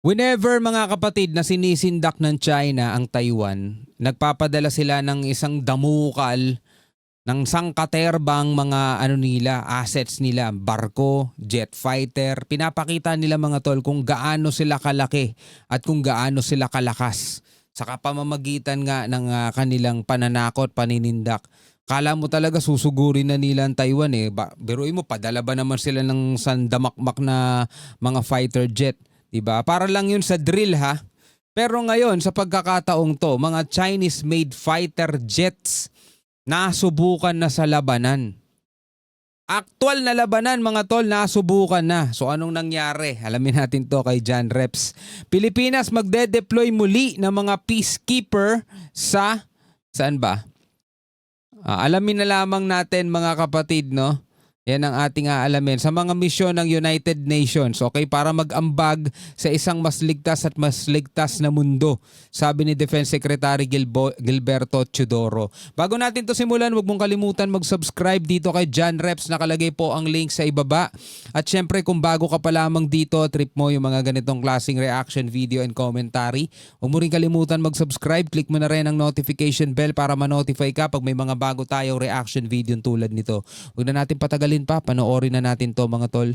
Whenever mga kapatid na sinisindak ng China ang Taiwan, nagpapadala sila ng isang damukal ng sangkaterbang mga assets nila, barko, jet fighter. Pinapakita nila mga tol kung gaano sila kalaki at kung gaano sila kalakas. Sa pamamagitan nga ng kanilang pananakot, paninindak. Kala mo talaga susugurin na nila ang Taiwan eh. Biruin mo, padala ba naman sila ng sandamakmak na mga fighter jet? Diba? Para lang yun sa drill ha. Pero ngayon sa pagkakataong to, mga Chinese-made fighter jets nasubukan na sa labanan. Aktual na labanan mga tol, nasubukan na. So anong nangyari? Alamin natin to kay John Reps. Pilipinas magde-deploy muli ng mga peacekeeper sa... Saan ba? Alamin na lamang natin mga kapatid, no? Yan ang ating aalamin sa mga misyon ng United Nations, okay? Para mag-ambag sa isang mas ligtas at mas ligtas na mundo, sabi ni Defense Secretary Gilberto Teodoro. Bago natin to simulan, huwag mong kalimutan mag-subscribe dito kay John Reps. Nakalagay po ang link sa ibaba. At syempre kung bago ka pa lamang dito, trip mo yung mga ganitong klaseng reaction video and commentary, huwag mo rin kalimutan mag-subscribe. Click mo na rin ang notification bell para ma-notify ka pag may mga bago tayong reaction video tulad nito. Huwag na natin patagalin pa, panoorin na natin to mga tol.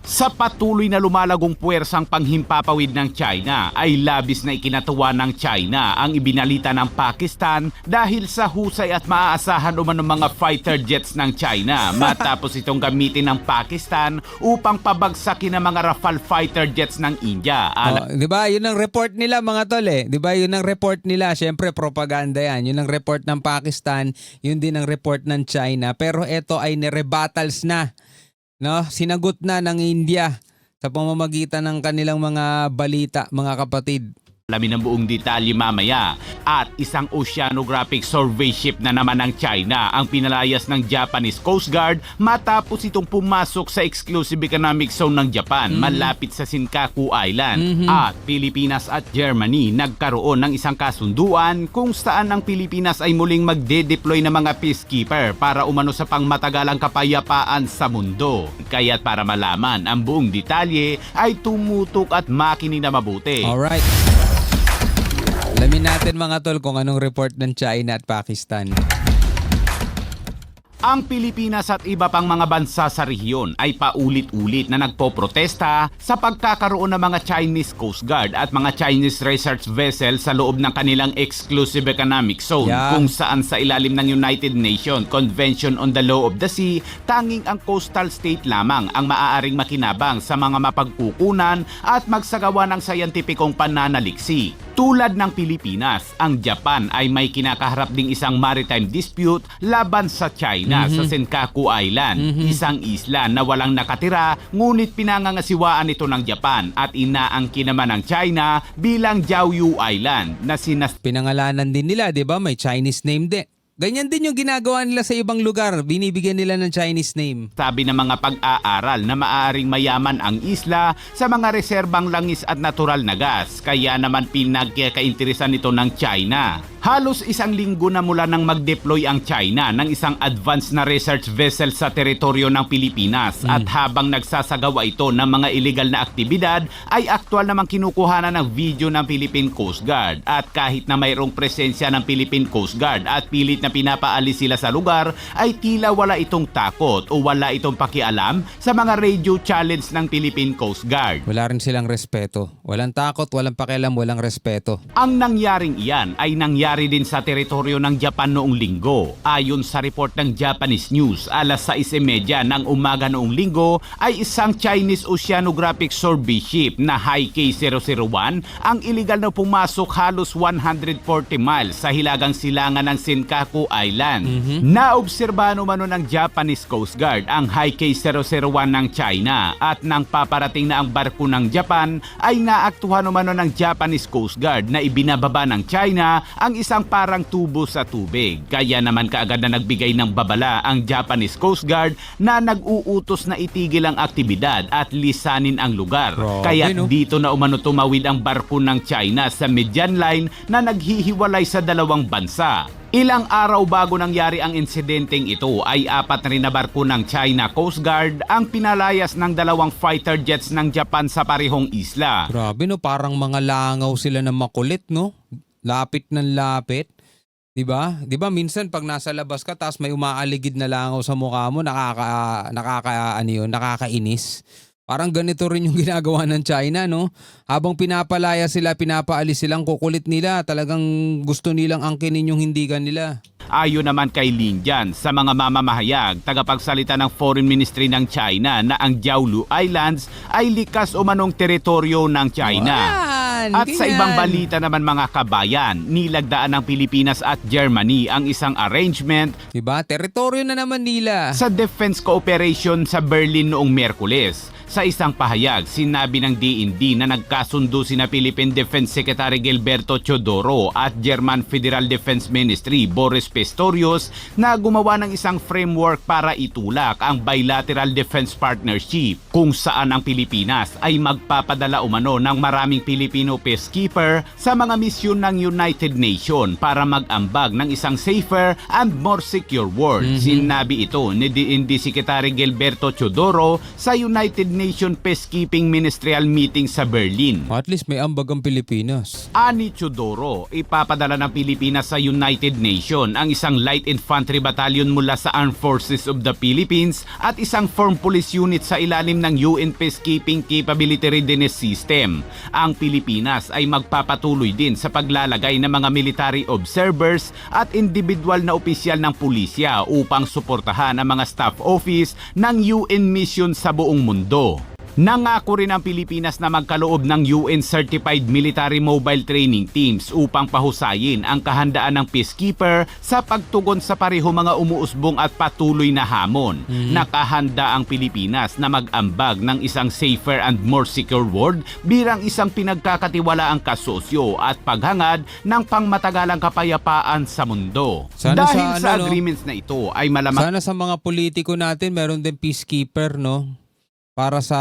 Sa patuloy na lumalagong puwersang panghimpapawid ng China ay labis na ikinatuwa ng China ang ibinalita ng Pakistan dahil sa husay at maaasahan umano mga fighter jets ng China matapos itong gamitin ng Pakistan upang pabagsakin ang mga Rafale fighter jets ng India. Di ba? Yun ang report nila mga tol eh. Di ba? Yun ang report nila. Siyempre propaganda yan. Yun ang report ng Pakistan, yun din ang report ng China. Pero ito ay nirebattles na. No, sinagot na ng India sa pamamagitan ng kanilang mga balita, mga kapatid. Alamin ang buong detalye mamaya. At isang oceanographic survey ship na naman ng China ang pinalayas ng Japanese Coast Guard matapos itong pumasok sa exclusive economic zone ng Japan malapit sa Senkaku Island. At Pilipinas at Germany nagkaroon ng isang kasunduan kung saan ang Pilipinas ay muling magde-deploy ng mga peacekeeper para umano sa pangmatagalang kapayapaan sa mundo. Kaya't para malaman ang buong detalye ay tumutok at makinig na mabuti. Alright. Alamin natin mga tol kung anong report ng China at Pakistan. Ang Pilipinas at iba pang mga bansa sa rehiyon ay paulit-ulit na nagpoprotesta sa pagkakaroon ng mga Chinese Coast Guard at mga Chinese research vessel sa loob ng kanilang exclusive economic zone kung saan sa ilalim ng United Nations Convention on the Law of the Sea, tanging ang coastal state lamang ang maaaring makinabang sa mga mapagkukunan at magsagawa ng sayantipikong pananaliksi. Tulad ng Pilipinas, ang Japan ay may kinakaharap ding isang maritime dispute laban sa China sa Senkaku Island, isang isla na walang nakatira ngunit pinangangasiwaan ito ng Japan at inaangkin naman ng China bilang Jiaoyu Island na pinangalanan din nila, 'di ba? May Chinese name din. Ganyan din yung ginagawa nila sa ibang lugar. Binibigyan nila ng Chinese name. Sabi ng mga pag-aaral na maaaring mayaman ang isla sa mga reserbang langis at natural na gas. Kaya naman pinagkakainteresan ito ng China. Halos isang linggo na mula nang mag-deploy ang China ng isang advanced na research vessel sa teritoryo ng Pilipinas at habang nagsasagawa ito ng mga illegal na aktibidad ay aktwal namang kinukuhanan ng video ng Philippine Coast Guard at kahit na mayroong presensya ng Philippine Coast Guard at pilit na pinapaalis sila sa lugar ay tila wala itong takot o wala itong pakialam sa mga radio challenge ng Philippine Coast Guard. Wala rin silang respeto. Walang takot, walang pakialam, walang respeto. Ang nangyaring iyan ay nangyari din sa teritoryo ng Japan noong linggo. Ayon sa report ng Japanese News, alas 6:30 ng umaga noong linggo ay isang Chinese oceanographic survey ship na HK-001 ang iligal na pumasok halos 140 miles sa hilagang silangan ng Senkaku Island. Naobserbahan umano ng Japanese Coast Guard ang HK-001 ng China at nang paparating na ang barko ng Japan ay naaktuhan umano ng Japanese Coast Guard na ibinababa ng China ang isang parang tubo sa tubig. Kaya naman kaagad na nagbigay ng babala ang Japanese Coast Guard na nag-uutos na itigil ang aktibidad at lisanin ang lugar. Kaya dito na umano tumawid ang barko ng China sa median line na naghihiwalay sa dalawang bansa. Ilang araw bago nangyari ang insidenteng ito ay 4 na rin na barko ng China Coast Guard ang pinalayas ng 2 fighter jets ng Japan sa parehong isla. Grabe no, parang mga langaw sila na makulit no. Lapit ng lapit. 'Di ba? 'Di ba minsan pag nasa labas ka tapos may umaaligid na langaw sa mukha mo, nakakainis. Parang ganito rin yung ginagawa ng China, no? Habang pinapalaya sila, pinapaalis silang kukulit nila. Talagang gusto nilang angkinin yung hindigan nila. Ayon naman kay Lin Jian sa mga mamamahayag, tagapagsalita ng Foreign Ministry ng China na ang Jiaolu Islands ay likas umanong teritoryo ng China. At sa ibang balita naman mga kabayan, nilagdaan ng Pilipinas at Germany ang isang arrangement Diba? Teritoryo na naman nila. sa defense cooperation sa Berlin noong Miyerkules. Sa isang pahayag, sinabi ng DND na nagkasundo sina Philippine Defense Secretary Gilberto Teodoro at German Federal Defense Ministry Boris Pistorius na gumawa ng isang framework para itulak ang bilateral defense partnership kung saan ang Pilipinas ay magpapadala umano ng maraming Filipino peacekeeper sa mga misyon ng United Nations para mag-ambag ng isang safer and more secure world. Sinabi ito ni DND Secretary Gilberto Teodoro sa United Nation Peacekeeping Ministerial Meeting sa Berlin. At least may ambag ang Pilipinas. Ani Teodoro, ipapadala ng Pilipinas sa United Nation ang isang light infantry battalion mula sa Armed Forces of the Philippines at isang formed police unit sa ilalim ng UN Peacekeeping Capability Readiness System. Ang Pilipinas ay magpapatuloy din sa paglalagay ng mga military observers at individual na opisyal ng pulisya upang suportahan ang mga staff office ng UN mission sa buong mundo. Nangako rin ang Pilipinas na magkaloob ng UN-certified military mobile training teams upang pahusayin ang kahandaan ng peacekeeper sa pagtugon sa pareho mga umuusbong at patuloy na hamon. Nakahanda ang Pilipinas na mag-ambag ng isang safer and more secure world bilang isang pinagkakatiwalaang kasosyo at paghangad ng pangmatagalang kapayapaan sa mundo. Sana Dahil sa sa ano, no? agreements na ito ay malamang Sana sa mga politiko natin meron din peacekeeper, no? Para sa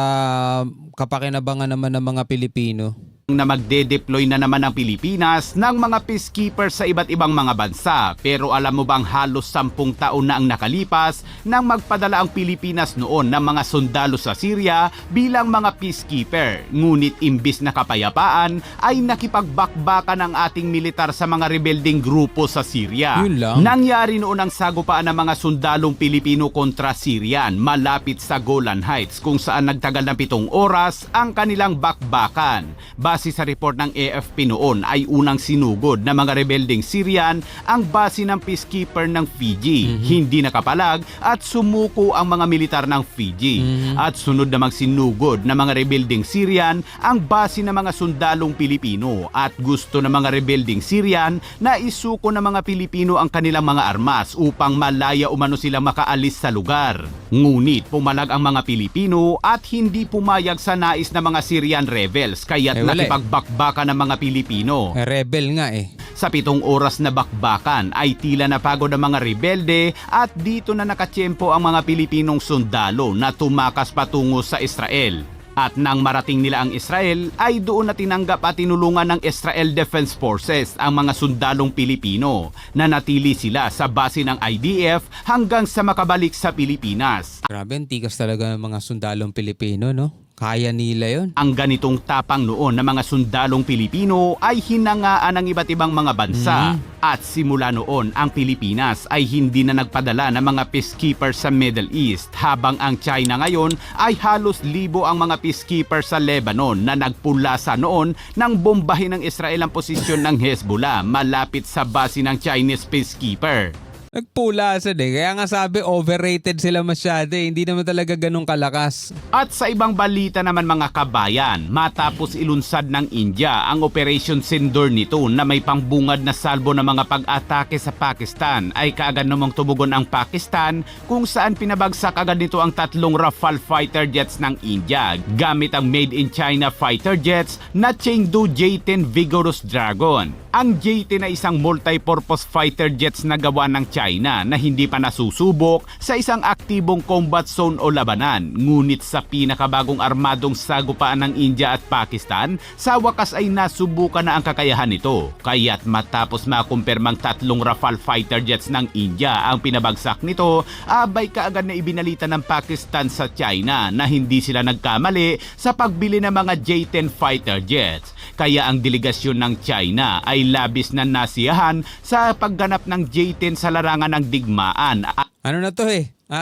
kapakinabangan naman ng mga Pilipino. na magde-deploy na naman ang Pilipinas ng mga peacekeepers sa iba't ibang mga bansa. Pero alam mo bang halos 10 taon na ang nakalipas nang magpadala ang Pilipinas noon ng mga sundalo sa Syria bilang mga peacekeeper. Ngunit imbis na kapayapaan ay nakipagbakbakan ang ating militar sa mga rebelding grupo sa Syria. Yun lang. Nangyari noon ang sagupaan ng mga sundalong Pilipino kontra Syrian malapit sa Golan Heights kung saan nagtagal ng 7 oras ang kanilang bakbakan. Base sa report ng AFP noon ay unang sinugod ng mga rebelding Syrian ang base ng peacekeeper ng Fiji. Hindi nakapalag at sumuko ang mga militar ng Fiji. At sunod namang sinugod ng mga rebelding Syrian ang base ng mga sundalong Pilipino at gusto ng mga rebelding Syrian na isuko ng mga Pilipino ang kanilang mga armas upang malaya umano silang makaalis sa lugar. Ngunit pumalag ang mga Pilipino at hindi pumayag sa nais ng mga Syrian rebels kaya't nakipagbakbakan ng mga Pilipino. Rebel nga eh. Sa 7 oras na bakbakan ay tila napagod ang mga rebelde at dito na nakatsyempo ang mga Pilipinong sundalo na tumakas patungo sa Israel. At nang marating nila ang Israel ay doon na tinanggap at tinulungan ng Israel Defense Forces ang mga sundalong Pilipino. Nanatili sila sa base ng IDF hanggang sa makabalik sa Pilipinas. Grabe, ang tikas talaga ng mga sundalong Pilipino, no? Kaya nila yon. Ang ganitong tapang noon ng mga sundalong Pilipino ay hinangaan ng iba't ibang mga bansa. At simula noon, ang Pilipinas ay hindi na nagpadala ng mga peacekeepers sa Middle East, habang ang China ngayon ay halos 1,000 ang mga peacekeepers sa Lebanon na nagpulasa noon nang bombahin ng Israel ang posisyon ng Hezbollah malapit sa base ng Chinese peacekeeper. Nagpulasan eh. Kaya nga sabi, overrated sila masyado eh. Hindi naman talaga ganun kalakas. At sa ibang balita naman mga kabayan, matapos ilunsad ng India ang Operation Sindoor nito na may pangbungad na salbo ng mga pag-atake sa Pakistan, ay kaagad namang tumugon ang Pakistan kung saan pinabagsak agad nito ang 3 Rafale fighter jets ng India gamit ang made in China fighter jets na Chengdu J-10 Vigorous Dragon. Ang J-10 ay isang multi-purpose fighter jets na gawa ng China China na hindi pa nasusubok sa isang aktibong combat zone o labanan. Ngunit sa pinakabagong armadong sagupaan ng India at Pakistan, sa wakas ay nasubukan na ang kakayahan nito. Kaya't matapos makumpirmang 3 Rafale fighter jets ng India ang pinabagsak nito, abay kaagad na ibinalita ng Pakistan sa China na hindi sila nagkamali sa pagbili ng mga J-10 fighter jets. Kaya ang delegasyon ng China ay labis na nasiyahan sa pagganap ng J-10 sa larangan ng digmaan. Ano na to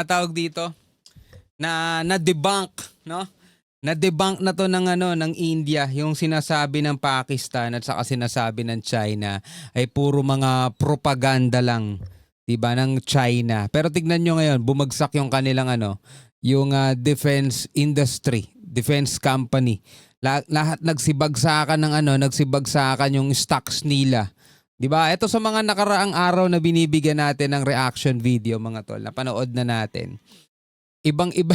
tawag dito? Na-debunk, no? Na-debunk na to ng India, yung sinasabi ng Pakistan at saka sinasabi ng China ay puro mga propaganda lang, 'di ba, ng China. Pero tignan nyo ngayon, bumagsak yung kanilang yung defense industry, defense company. Lahat nagsibagsakan nagsibagsakan yung stocks nila. 'Di ba? Ito sa mga nakaraang araw na binibigyan natin ng reaction video, mga tol. Napanood na natin. Ibang-iba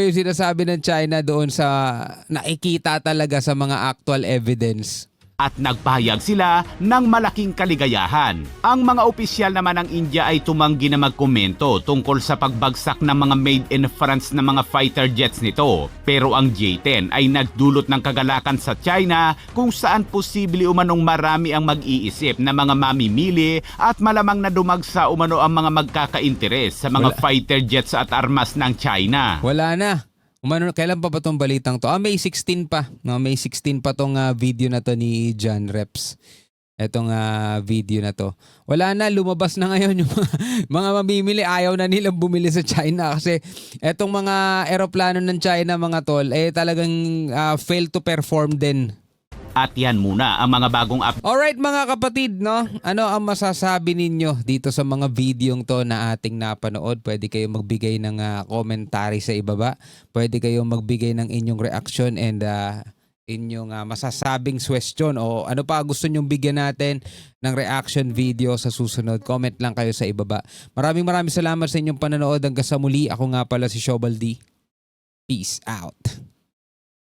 yung sinasabi ng China doon sa nakikita talaga sa mga actual evidence. At nagpahayag sila ng malaking kaligayahan. Ang mga opisyal naman ng India ay tumanggi na magkomento tungkol sa pagbagsak ng mga made in France na mga fighter jets nito. Pero ang J-10 ay nagdulot ng kagalakan sa China kung saan posible umanong marami ang mag-iisip na mga mamimili at malamang na dumagsa umano ang mga magkakainteres sa mga fighter jets at armas ng China. Wala na. Kailan pa ba tong balitang to? May 16 pa. No, May 16 pa tong video na to ni John Reps. Etong video na to. Wala na, lumabas na ngayon yung mga mamimili. Ayaw na nilang bumili sa China kasi etong mga eroplano ng China, mga tol, talagang fail to perform din. At yan muna ang mga bagong Alright mga kapatid, no? Ano ang masasabi ninyo dito sa mga videong to na ating napanood? Pwede kayong magbigay ng commentary sa ibaba. Pwede kayong magbigay ng inyong reaction and inyong masasabing question o ano pa gusto nyong bigyan natin ng reaction video sa susunod. Comment lang kayo sa ibaba. Maraming salamat sa inyong panonood. Hanggang sa muli, ako nga pala si Shobal D. Peace out.